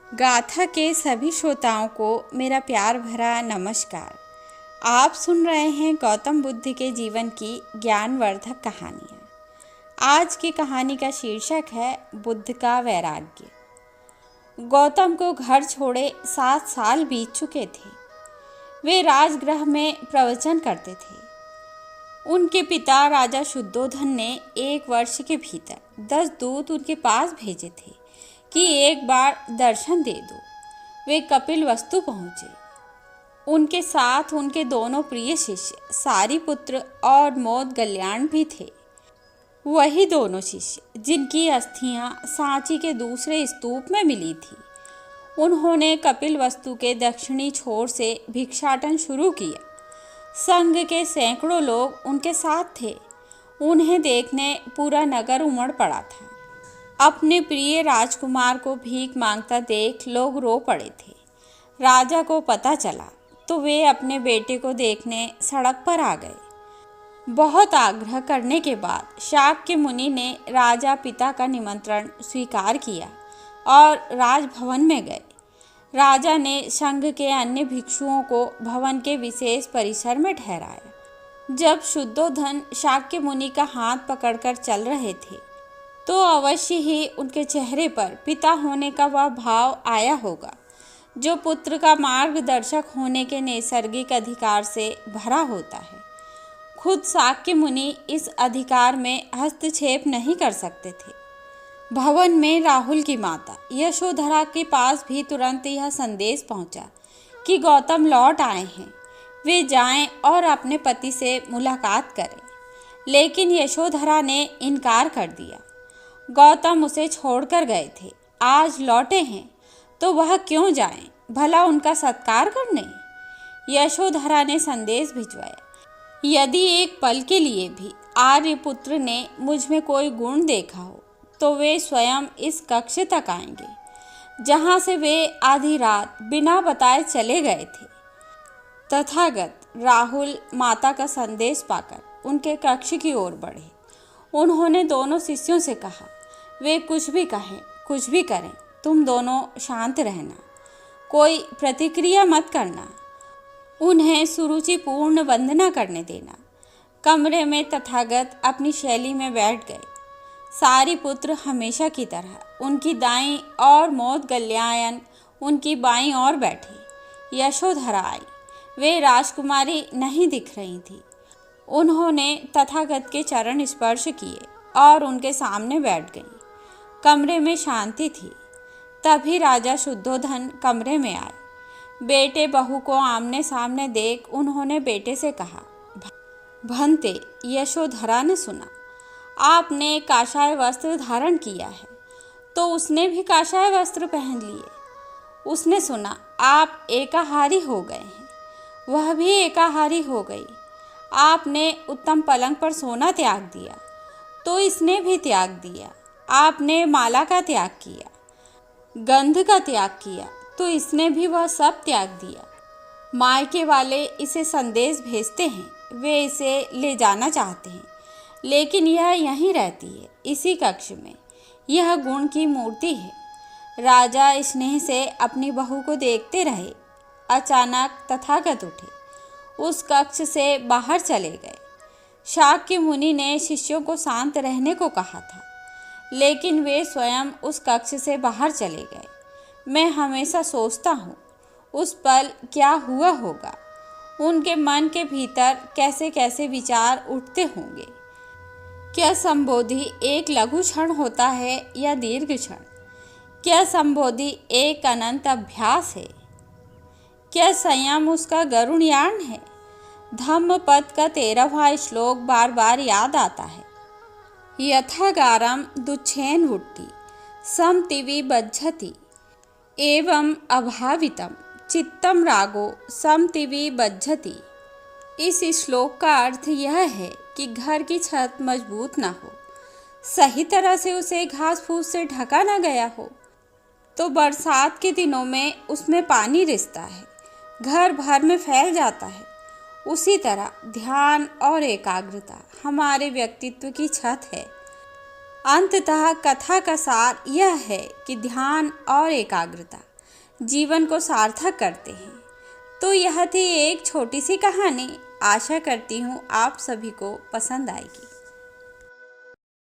गाथा के सभी श्रोताओं को मेरा प्यार भरा नमस्कार। आप सुन रहे हैं गौतम बुद्ध के जीवन की ज्ञानवर्धक कहानियाँ। आज की कहानी का शीर्षक है बुद्ध का वैराग्य। गौतम को घर छोड़े 7 साल बीत चुके थे। वे राजगृह में प्रवचन करते थे। उनके पिता राजा शुद्धोधन ने 1 वर्ष के भीतर 10 दूत उनके पास भेजे थे कि एक बार दर्शन दे दो। वे कपिलवस्तु पहुँचे। उनके साथ उनके दोनों प्रिय शिष्य सारिपुत्र और मोदगल्याण भी थे। वही दोनों शिष्य जिनकी अस्थियां सांची के दूसरे स्तूप में मिली थी। उन्होंने कपिलवस्तु के दक्षिणी छोर से भिक्षाटन शुरू किया। संघ के सैकड़ों लोग उनके साथ थे। उन्हें देखने पूरा नगर उमड़ पड़ा था। अपने प्रिय राजकुमार को भीख मांगता देख लोग रो पड़े थे। राजा को पता चला तो वे अपने बेटे को देखने सड़क पर आ गए। बहुत आग्रह करने के बाद शाक्य मुनि ने राजा पिता का निमंत्रण स्वीकार किया और राजभवन में गए। राजा ने संघ के अन्य भिक्षुओं को भवन के विशेष परिसर में ठहराया। जब शुद्धोधन शाक्य मुनि का हाथ पकड़कर चल रहे थे तो अवश्य ही उनके चेहरे पर पिता होने का वह भाव आया होगा जो पुत्र का मार्गदर्शक होने के नैसर्गिक अधिकार से भरा होता है। खुद शाक्य मुनि इस अधिकार में हस्तक्षेप नहीं कर सकते थे। भवन में राहुल की माता यशोधरा के पास भी तुरंत यह संदेश पहुंचा कि गौतम लौट आए हैं। वे जाएं और अपने पति से मुलाकात करें। लेकिन यशोधरा ने इनकार कर दिया। गौतम उसे छोड़कर गए थे, आज लौटे हैं तो वह क्यों जाएं? भला उनका सत्कार करने? यशोधरा ने संदेश भिजवाया, यदि एक पल के लिए भी आर्यपुत्र ने मुझ में कोई गुण देखा हो तो वे स्वयं इस कक्ष तक आएंगे जहाँ से वे आधी रात बिना बताए चले गए थे। तथागत राहुल माता का संदेश पाकर उनके कक्ष की ओर बढ़े। उन्होंने दोनों शिष्यों से कहा, वे कुछ भी कहें कुछ भी करें, तुम दोनों शांत रहना, कोई प्रतिक्रिया मत करना, उन्हें सुरुचिपूर्ण वंदना करने देना। कमरे में तथागत अपनी शैली में बैठ गए। सारिपुत्र हमेशा की तरह उनकी दाईं और मोदगल्यायन उनकी बाईं ओर बैठे। यशोधरा आई। वे राजकुमारी नहीं दिख रही थी। उन्होंने तथागत के चरण स्पर्श किए और उनके सामने बैठ गईं। कमरे में शांति थी। तभी राजा शुद्धोधन कमरे में आए। बेटे बहू को आमने सामने देख उन्होंने बेटे से कहा, भंते। यशोधरा ने सुना, आपने काषाय वस्त्र धारण किया है तो उसने भी काषाय वस्त्र पहन लिए। उसने सुना आप एकाहारी हो गए हैं, वह भी एकाहारी हो गई। आपने उत्तम पलंग पर सोना त्याग दिया तो इसने भी त्याग दिया। आपने माला का त्याग किया, गंध का त्याग किया तो इसने भी वह सब त्याग दिया। मायके वाले इसे संदेश भेजते हैं, वे इसे ले जाना चाहते हैं, लेकिन यह यहीं रहती है, इसी कक्ष में। यह गुण की मूर्ति है। राजा स्नेह से अपनी बहू को देखते रहे। अचानक तथागत उठे, उस कक्ष से बाहर चले गए। शाक्य मुनि ने शिष्यों को शांत रहने को कहा था, लेकिन वे स्वयं उस कक्ष से बाहर चले गए। मैं हमेशा सोचता हूँ उस पल क्या हुआ होगा। उनके मन के भीतर कैसे कैसे विचार उठते होंगे। क्या संबोधि एक लघु क्षण होता है या दीर्घ क्षण? क्या संबोधि एक अनंत अभ्यास है? क्या संयम उसका गरुण यान है? धम्मपद का 13वां श्लोक बार बार याद आता है। यथागारम दुच्छेन वुट्टि समतिवि बज्झति एवं अभावितम चित्तम रागो समतिवि बज्झति। इस श्लोक का अर्थ यह है कि घर की छत मजबूत ना हो, सही तरह से उसे घास फूस से ढका ना गया हो तो बरसात के दिनों में उसमें पानी रिसता है, घर भर में फैल जाता है। उसी तरह ध्यान और एकाग्रता हमारे व्यक्तित्व की छत है। अंततः कथा का सार यह है कि ध्यान और एकाग्रता जीवन को सार्थक करते हैं। तो यह थी एक छोटी सी कहानी। आशा करती हूँ आप सभी को पसंद आएगी।